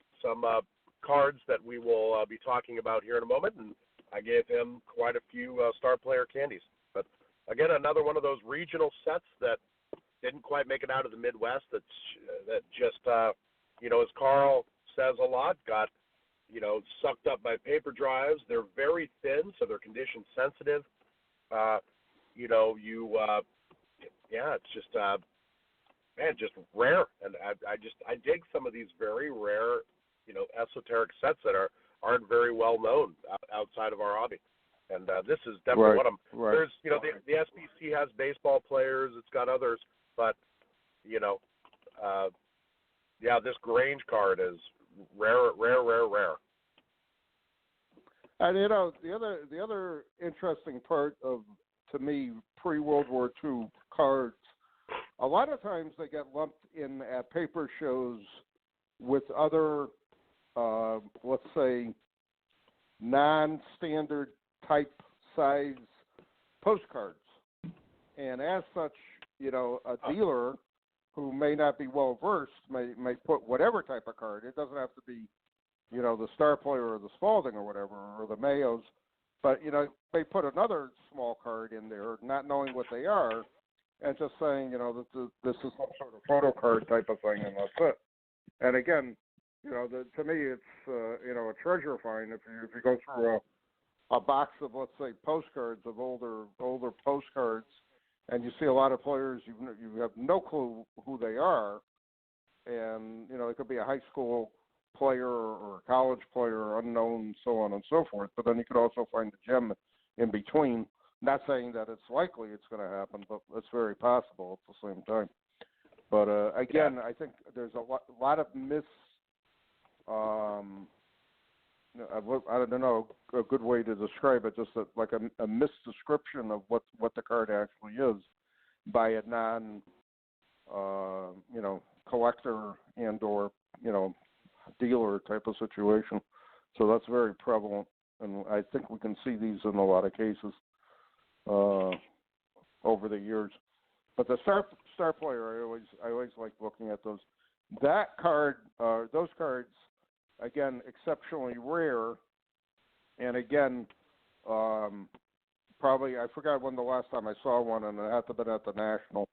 cards that we will be talking about here in a moment, and I gave him quite a few Star Player Candies. But again, another one of those regional sets that didn't quite make it out of the Midwest. That just as Carl says a lot, got sucked up by paper drives. They're very thin, so they're condition sensitive. yeah, it's just man, just rare, and I dig some of these very rare, esoteric sets that aren't very well known outside of our hobby. And this is definitely one of them. Right. There's, the SBC has baseball players. It's got others, but this Grange card is rare. And the other interesting part of, to me, pre-World War II cards, a lot of times they get lumped in at paper shows with other, let's say, non-standard type size postcards. And as such, a dealer who may not be well versed may put whatever type of card. It doesn't have to be, the star player or the Spalding or whatever, or the Mayos, but they put another small card in there, not knowing what they are, and just saying, that this is some sort of photo card type of thing, and that's it. And again, to me, it's a treasure find if you go through a box of, let's say, postcards of older postcards, and you see a lot of players you have no clue who they are, and it could be a high school player or a college player, unknown, so on and so forth. But then you could also find the gem in between. Not saying that it's likely it's going to happen, but it's very possible at the same time. But again, I think there's a lot of I don't know a good way to describe it, just like a misdescription of what the card actually is by a non collector and or dealer type of situation. So that's very prevalent, and I think we can see these in a lot of cases over the years. But the star player, I always like looking at those. That card, those cards, again, exceptionally rare. And again, probably I forgot when the last time I saw one, and it had to have been at the National.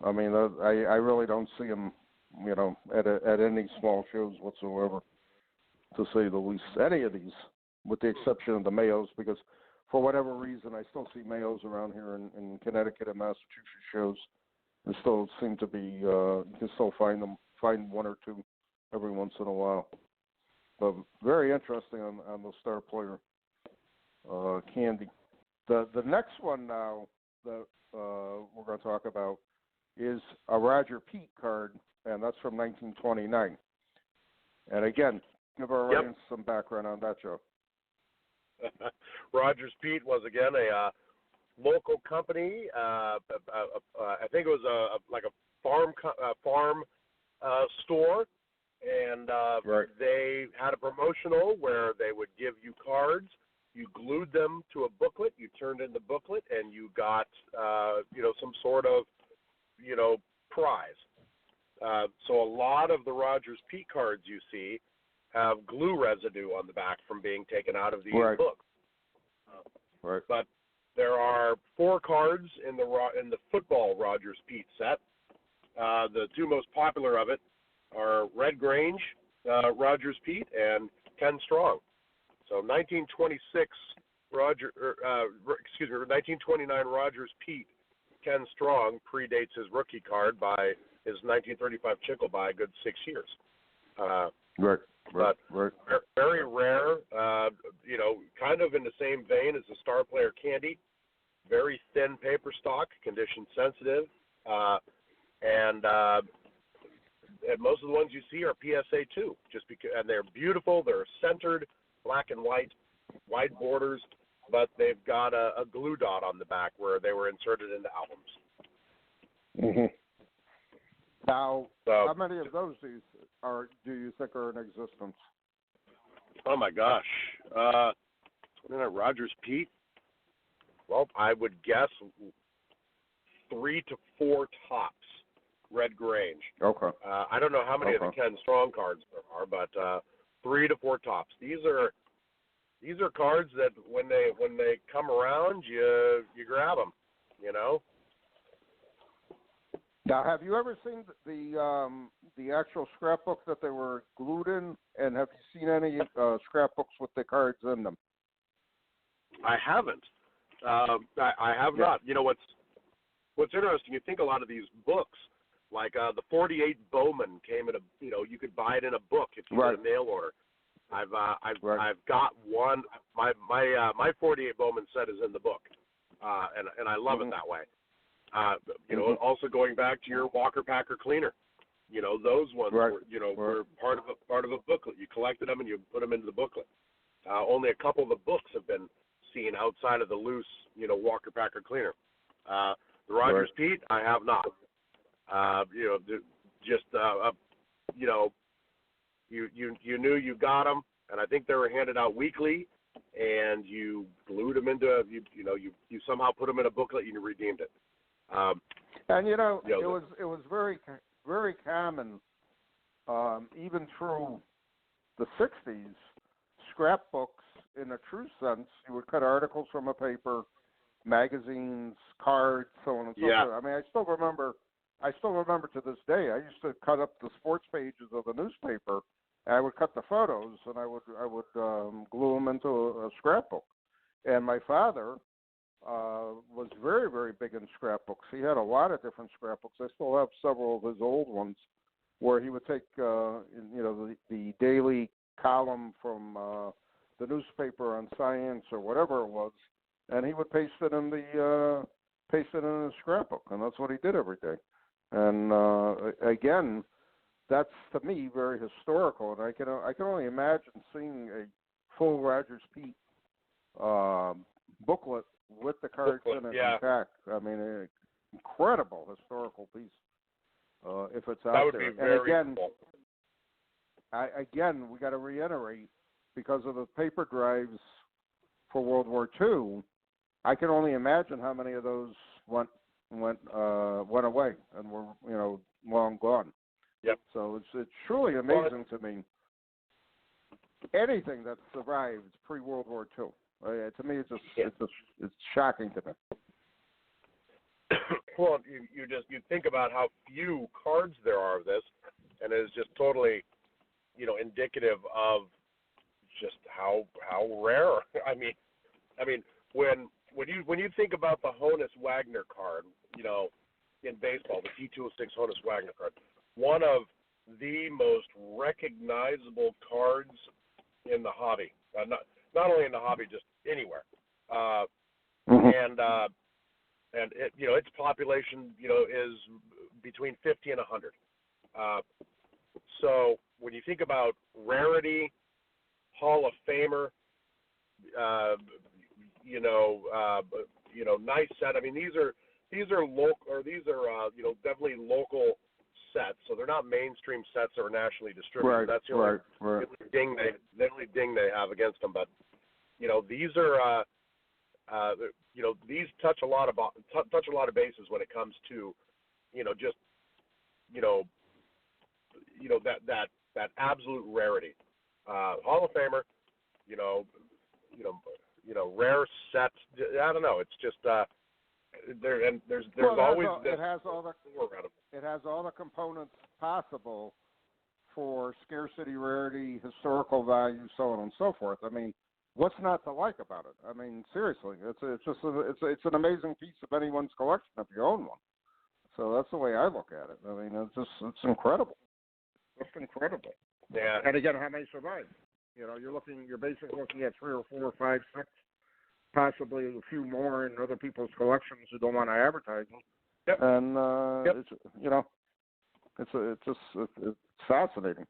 I mean, I really don't see them, at any small shows whatsoever, to say the least. Any of these, with the exception of the Mayos, because for whatever reason, I still see Mayos around here in Connecticut and Massachusetts shows. There still seem to be, you can still find one or two every once in a while. But very interesting on the star player candy. The next one now that we're going to talk about is a Roger Pete card, and that's from 1929. And again, give our audience some background on that, Joe. Rogers Pete was again a local company. I think it was like a farm store, and they had a promotional where they would give you cards. You glued them to a booklet. You turned in the booklet, and you got some sort of prize. So a lot of the Rogers Pete cards you see have glue residue on the back from being taken out of these books. Right. But there are 4 cards in the football Rogers Pete set. The 2 most popular of it are Red Grange Rogers Pete and Ken Strong. So 1926 1929 Rogers Pete Ken Strong predates his rookie card by his 1935 Chickle by a good 6 years. But very rare, kind of in the same vein as the Star Player Candy. Very thin paper stock, condition sensitive, and most of the ones you see are PSA 2. And they're beautiful. They're centered, black and white, wide borders, but they've got a glue dot on the back where they were inserted into albums. Mm-hmm. Now, how many of those do you think are in existence? Oh my gosh, Rogers Pete. Well, I would guess 3 to 4 tops. Red Grange. Okay. I don't know how many of the Ken Strong cards there are, but 3 to 4 tops. These are cards that when they come around, you grab them. Now, have you ever seen the actual scrapbook that they were glued in, and have you seen any scrapbooks with the cards in them? I haven't. I have not. what's interesting, you think a lot of these books, like the 48 Bowman came in a, you could buy it in a book if you did a mail order. I've got one. My 48 Bowman set is in the book, and I love it that way. Also going back to your Walker Packer cleaner, those ones were part of a booklet. You collected them and you put them into the booklet. Only a couple of the books have been seen outside of the loose, Walker Packer cleaner. The Rogers Pete, I have not. You knew you got them, and I think they were handed out weekly, and you glued them into you somehow put them in a booklet and you redeemed it. It was very, very common, even through the 60s, scrapbooks in a true sense. You would cut articles from a paper, magazines, cards, so on and so forth. I mean, I still remember to this day. I used to cut up the sports pages of the newspaper. And I would cut the photos and I would glue them into a scrapbook. And my father was very, very big in scrapbooks. He had a lot of different scrapbooks. I still have several of his old ones where he would take the daily column from the newspaper on science or whatever it was, and he would paste it in a scrapbook, and that's what he did every day. And again, that's to me very historical, and I can only imagine seeing a full Rogers Pete booklet with the cards in it intact. I mean, an incredible historical piece. If it's out that would there, be very and cool. Again, we got to reiterate, because of the paper drives for World War II, I can only imagine how many of those went away and were long gone. Yep. So it's truly amazing to me. Anything that survives pre-World War II, to me, it's shocking to me. Well, you think about how few cards there are of this, and it's just totally, indicative of just how rare. I mean, when you think about the Honus Wagner card, in baseball, the T206 Honus Wagner card, one of the most recognizable cards in the hobby. Not only in the hobby, just anywhere. And it, its population, is between 50 and 100. So when you think about rarity, Hall of Famer, nice set. I mean, these are local, or these are definitely local sets. So they're not mainstream sets that are nationally distributed. Right. That's the only ding they have against them. But these are. These touch a lot of bases when it comes to, that absolute rarity. Hall of Famer, rare sets. I don't know. It's just there's always it has all the components possible for scarcity, rarity, historical value, so on and so forth. I mean, what's not to like about it? I mean, seriously, it's an amazing piece of anyone's collection if you own one. So that's the way I look at it. I mean, it's incredible. It's incredible. Yeah. And again, how many survive? You're basically looking at 3 or 4 or 5, 6, possibly a few more in other people's collections who don't want to advertise them. Yep. And it's fascinating.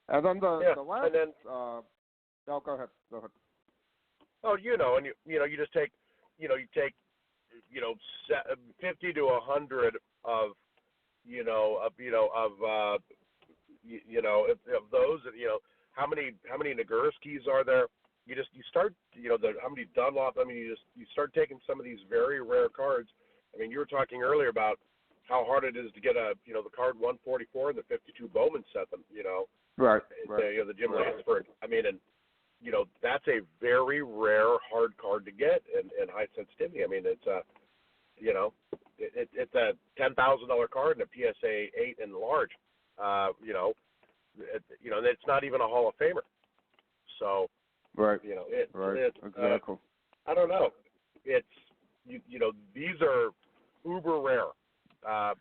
And then the last. And then, no, go ahead. Oh, and you just take, you take, 50 to 100 of those, how many Nagurskis are there? You start, how many Dunlop? I mean, you start taking some of these very rare cards. I mean, you were talking earlier about how hard it is to get the card 144 and the 52 Bowman set them, Right. The Jim Lansford. I mean, and that's a very rare hard card to get in high sensitivity. I mean, it's it's a $10,000 card and a PSA 8 and large. And it's not even a Hall of Famer. So, right. It's exactly. I don't know. It's these are uber rare. I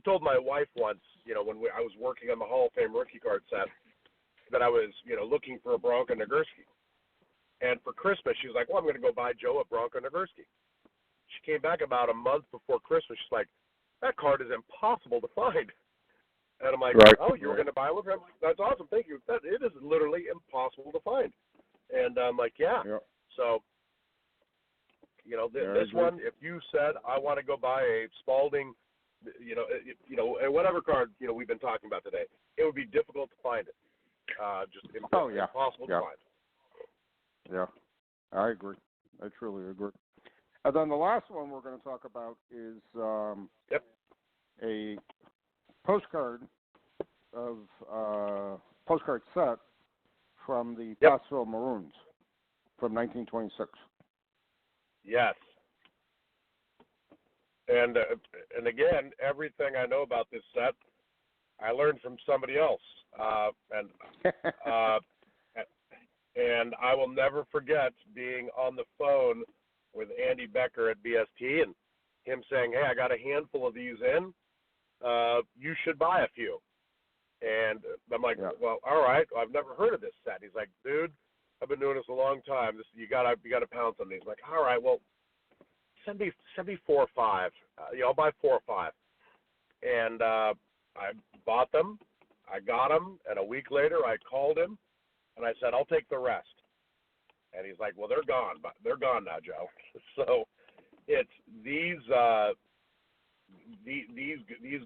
told my wife once, when I was working on the Hall of Fame rookie card set, that I was, looking for a Bronco Nagurski. And for Christmas, she was like, well, I'm going to go buy Joe a Bronco Nagurski. She came back about a month before Christmas. She's like, that card is impossible to find. And I'm like, right. oh, you were going to buy one? I'm like, that's awesome. Thank you. It is literally impossible to find. And I'm like, yeah. Yep. So, this one, if you said, I want to go buy a Spalding, whatever card, we've been talking about today, it would be difficult to find it. Just impossible to find. Yeah, I agree. I truly agree. And then the last one we're going to talk about is a postcard set from the Pottsville Maroons from 1926. Yes. And again, everything I know about this set, I learned from somebody else. And I will never forget being on the phone with Andy Becker at BST and him saying, hey, I got a handful of these in. You should buy a few. And I'm like, well, all right. I've never heard of this set. He's like, dude, I've been doing this a long time. You gotta pounce on these. I'm like, all right, well, send me 4 or 5. I'll buy 4 or 5. And I bought them. I got them. And a week later, I called him. And I said, I'll take the rest. And he's like, well, they're gone. But they're gone now, Joe. So it's these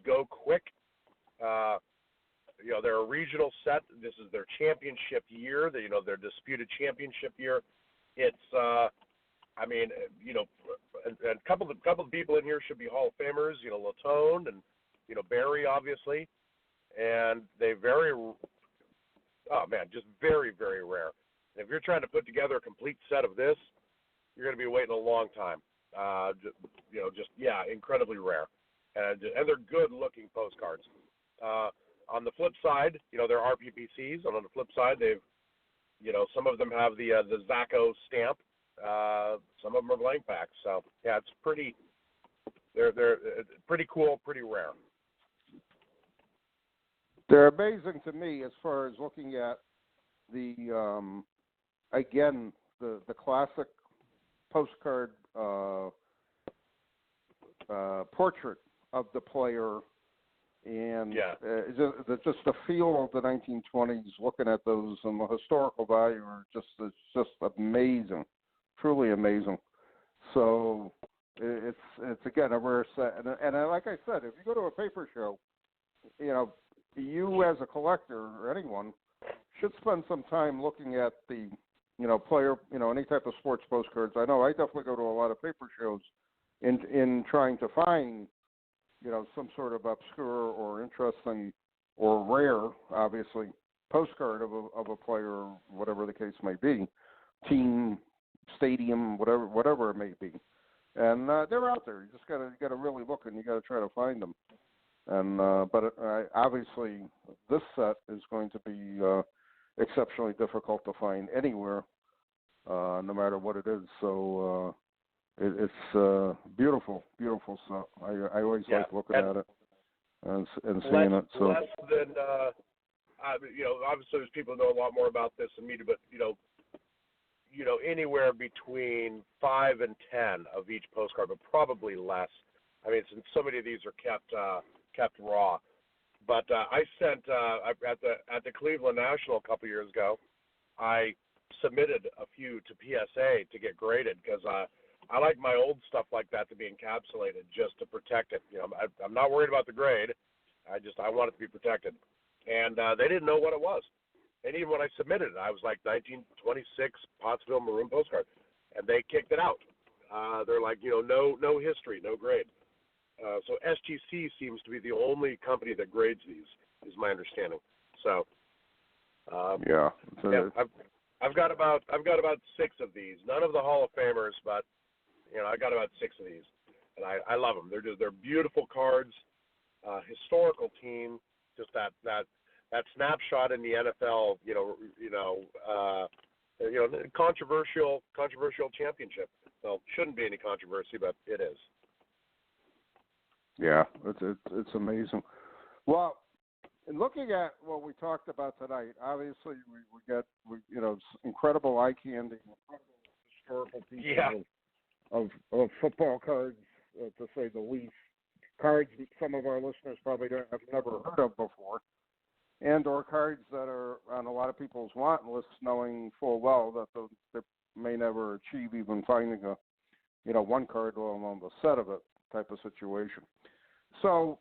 go quick. They're a regional set. This is their championship year. Their disputed championship year. It's, and a couple of people in here should be Hall of Famers. Latone and Barry, obviously, and they just very, very rare. And if you're trying to put together a complete set of this, you're going to be waiting a long time. Incredibly rare. And they're good-looking postcards. On the flip side, they're RPPCs. And on the flip side, they've, some of them have the Zacco stamp. Some of them are blank packs. So, yeah, it's they're pretty cool, pretty rare. They're amazing to me as far as looking at the classic postcard portrait of the player, and just the feel of the 1920s. Looking at those and the historical value it's just amazing, truly amazing. So it's again a rare set, and like I said, if you go to a paper show, you as a collector or anyone should spend some time looking at the, player, any type of sports postcards. I know I definitely go to a lot of paper shows in trying to find, some sort of obscure or interesting or rare, obviously, postcard of a player, whatever the case may be, team, stadium, whatever it may be. And they're out there. You just gotta really look, and you gotta try to find them. And obviously, this set is going to be exceptionally difficult to find anywhere, no matter what it is. So it's beautiful, beautiful set. I always like looking at it and seeing it. So less than obviously, there's people who know a lot more about this than me, but anywhere between 5 and 10 of each postcard, but probably less. I mean, since so many of these are kept raw. But I sent at the Cleveland National a couple years ago, I submitted a few to PSA to get graded because I like my old stuff like that to be encapsulated just to protect it. I'm not worried about the grade. I want it to be protected. And they didn't know what it was. And even when I submitted it, I was like 1926 Pottsville Maroon postcard, and they kicked it out. They're like, no history, no grade. So SGC seems to be the only company that grades these, is my understanding. So, I've got about 6 of these. None of the Hall of Famers, but I got about 6 of these, and I love them. They're beautiful cards, historical team. Just that snapshot in the NFL, controversial championship. Well, shouldn't be any controversy, but it is. Yeah, it's amazing. Well, in looking at what we talked about tonight, obviously we get incredible eye candy, incredible historical pieces of football cards, to say the least. Cards that some of our listeners probably have never heard of before, and or cards that are on a lot of people's want lists, knowing full well that they may never achieve even finding one card, let alone the set of it, type of situation. So,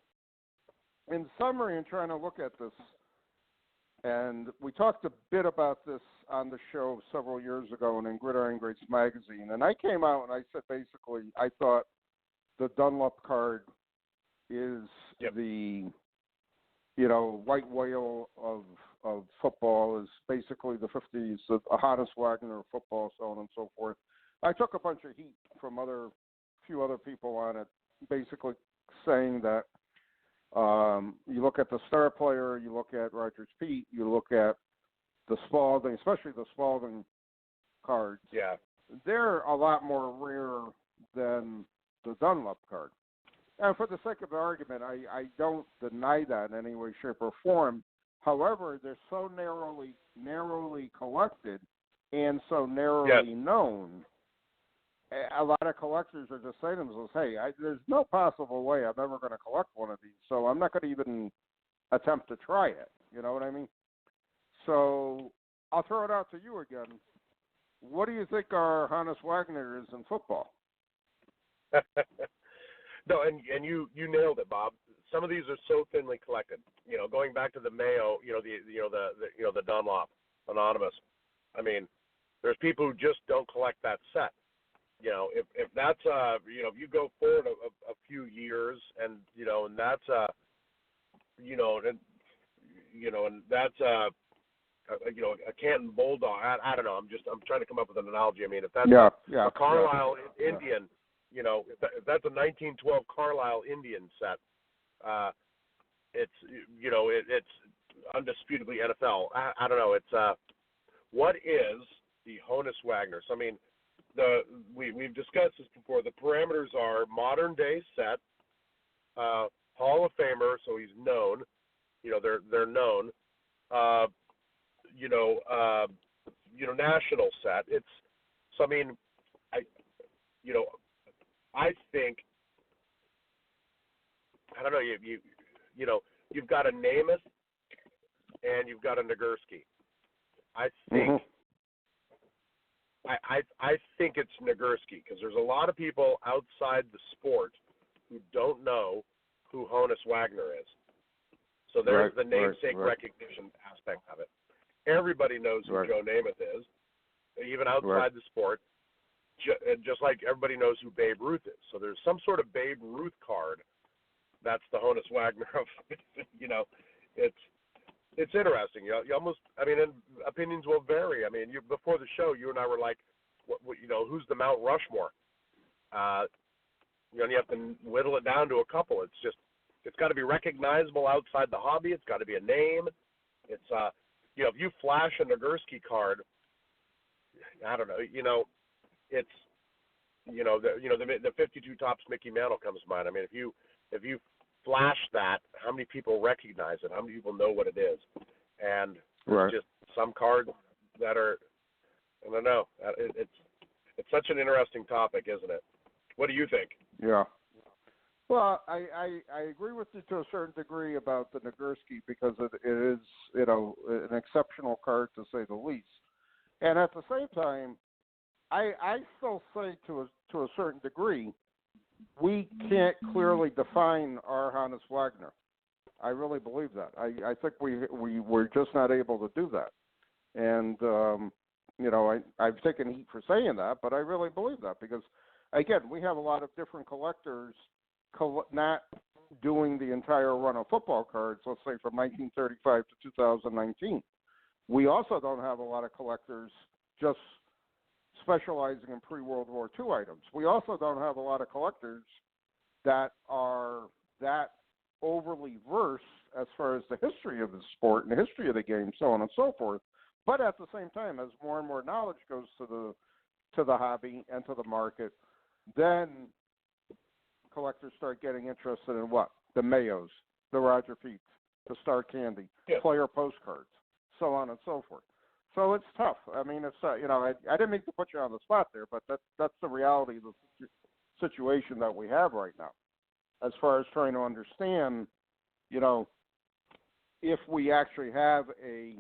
in summary, and trying to look at this, and we talked a bit about this on the show several years ago in Gridiron Greats magazine, and I came out and I said basically I thought the Dunlop card is the white whale of football, is basically the 50s, the Hannes Wagner of football, so on and so forth. I took a bunch of heat from few other people on it, basically saying that you look at the star player, you look at Rogers Pete, you look at the Spalding, especially the Spalding cards. Yeah. They're a lot more rare than the Dunlop card. And for the sake of argument, I don't deny that in any way, shape, or form. However, they're so narrowly collected and so narrowly known. A lot of collectors are just saying to themselves, hey, there's no possible way I'm ever going to collect one of these, so I'm not going to even attempt to try it. You know what I mean? So I'll throw it out to you again. What do you think our Hannes Wagner is in football? No, and you nailed it, Bob. Some of these are so thinly collected. Going back to the Mayo, the Dunlop Anonymous. I mean, there's people who just don't collect that set. If that's if you go forward a few years, and and that's and that's a Canton Bulldog. I don't know. I'm trying to come up with an analogy. I mean, if that's a Carlisle Indian. If that's a 1912 Carlisle Indian set, it's it's undisputably NFL. I don't know. It's what is the Honus Wagner? So I mean, we've discussed this before. The parameters are modern day set, Hall of Famer, so he's known. They're known. National set. It's so I mean, I think, I don't know, you've got a Namath and you've got a Nagurski. I think I think it's Nagurski, because there's a lot of people outside the sport who don't know who Honus Wagner is. So there's the namesake recognition aspect of it. Everybody knows who Joe Namath is, even outside the sport. Just like everybody knows who Babe Ruth is. So there's some sort of Babe Ruth card. That's the Honus Wagner of, it's interesting. You almost, I mean, and opinions will vary. I mean, before the show, you and I were like, who's the Mount Rushmore? You have to whittle it down to a couple. It's got to be recognizable outside the hobby. It's got to be a name. It's, if you flash a Nagurski card, I don't know, it's the 52 tops Mickey Mantle comes to mind. I mean, if you flash that, how many people recognize it? How many people know what it is? And there's just some cards that are, I don't know. It's such an interesting topic, isn't it? What do you think? Yeah. Well, I agree with you to a certain degree about the Nagurski, because it is an exceptional card to say the least. And at the same time, I still say to a certain degree, we can't clearly define our Hannes Wagner. I really believe that. I think we're just not able to do that. And I've taken heat for saying that, but I really believe that, because again, we have a lot of different collectors not doing the entire run of football cards. Let's say from 1935 to 2019. We also don't have a lot of collectors just specializing in pre-World War II items. We also don't have a lot of collectors that are that overly versed as far as the history of the sport and the history of the game, so on and so forth. But at the same time, as more and more knowledge goes to the hobby and to the market, then collectors start getting interested in what? The Mayos, the Roger Feets, the Star Candy, player postcards, so on and so forth. So it's tough. I mean, it's I didn't mean to put you on the spot there, but that's the reality of the situation that we have right now, as far as trying to understand, if we actually have a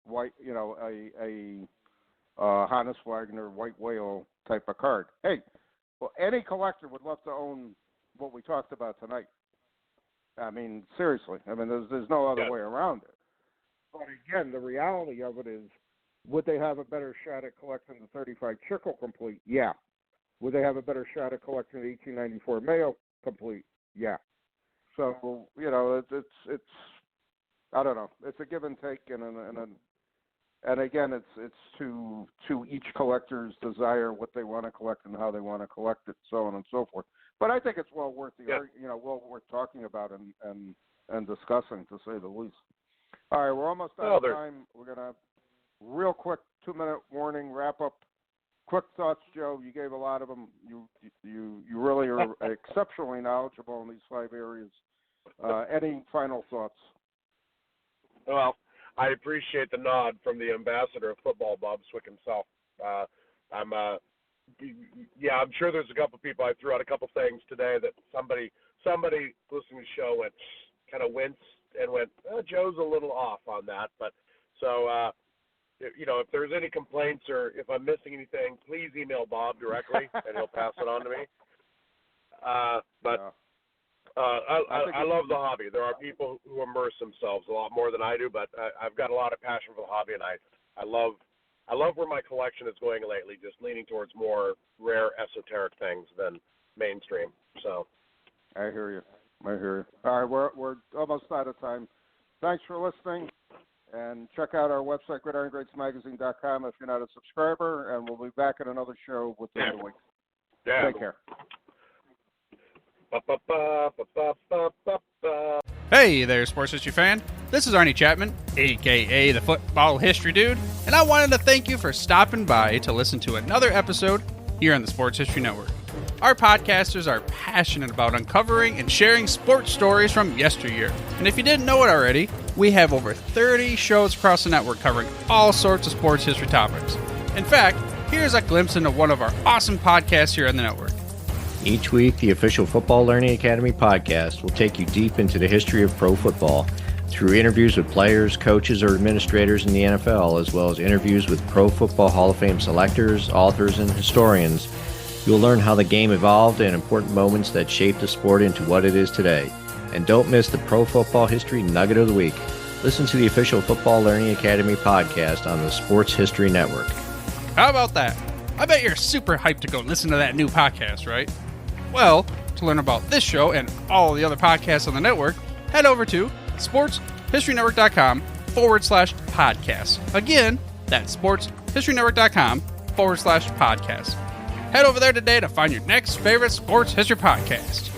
white, a Hannes Wagner white whale type of card. Hey, well, any collector would love to own what we talked about tonight. I mean, seriously. I mean, there's no other way around it. But again, the reality of it is, would they have a better shot at collecting the 35 Chickle complete? Yeah. Would they have a better shot at collecting the 1894 Mayo complete? Yeah. So, it's I don't know. It's a give and take, and again, it's to each collector's desire what they want to collect and how they want to collect it, so on and so forth. But I think it's well worth well worth talking about and discussing, to say the least. All right, we're almost out of time. We're gonna real quick 2-minute warning, wrap up. Quick thoughts, Joe. You gave a lot of them. You really are exceptionally knowledgeable in these 5 areas. Any final thoughts? Well, I appreciate the nod from the ambassador of football, Bob Swick himself. I'm sure there's a couple people. I threw out a couple things today that somebody listening to the show kind of winced and went, Joe's a little off on that. But so, if there's any complaints or if I'm missing anything, please email Bob directly and he'll pass it on to me. I love the hobby. There are people who immerse themselves a lot more than I do, but I've got a lot of passion for the hobby, and I love where my collection is going lately, just leaning towards more rare esoteric things than mainstream. So I hear you. All right, we're almost out of time. Thanks for listening, and check out our website, gridirongreatsmagazine.com, if you're not a subscriber, and we'll be back at another show within the week. Yeah. Take care. Hey there, sports history fan. This is Arnie Chapman, a.k.a. the Football History Dude, and I wanted to thank you for stopping by to listen to another episode here on the Sports History Network. Our podcasters are passionate about uncovering and sharing sports stories from yesteryear. And if you didn't know it already, we have over 30 shows across the network covering all sorts of sports history topics. In fact, here's a glimpse into one of our awesome podcasts here on the network. Each week, the official Football Learning Academy podcast will take you deep into the history of pro football through interviews with players, coaches, or administrators in the NFL, as well as interviews with Pro Football Hall of Fame selectors, authors, and historians. You'll learn how the game evolved and important moments that shaped the sport into what it is today. And don't miss the Pro Football History Nugget of the Week. Listen to the official Football Learning Academy podcast on the Sports History Network. How about that? I bet you're super hyped to go listen to that new podcast, right? Well, to learn about this show and all the other podcasts on the network, head over to sportshistorynetwork.com/podcast. Again, that's sportshistorynetwork.com/podcast. Head over there today to find your next favorite sports history podcast.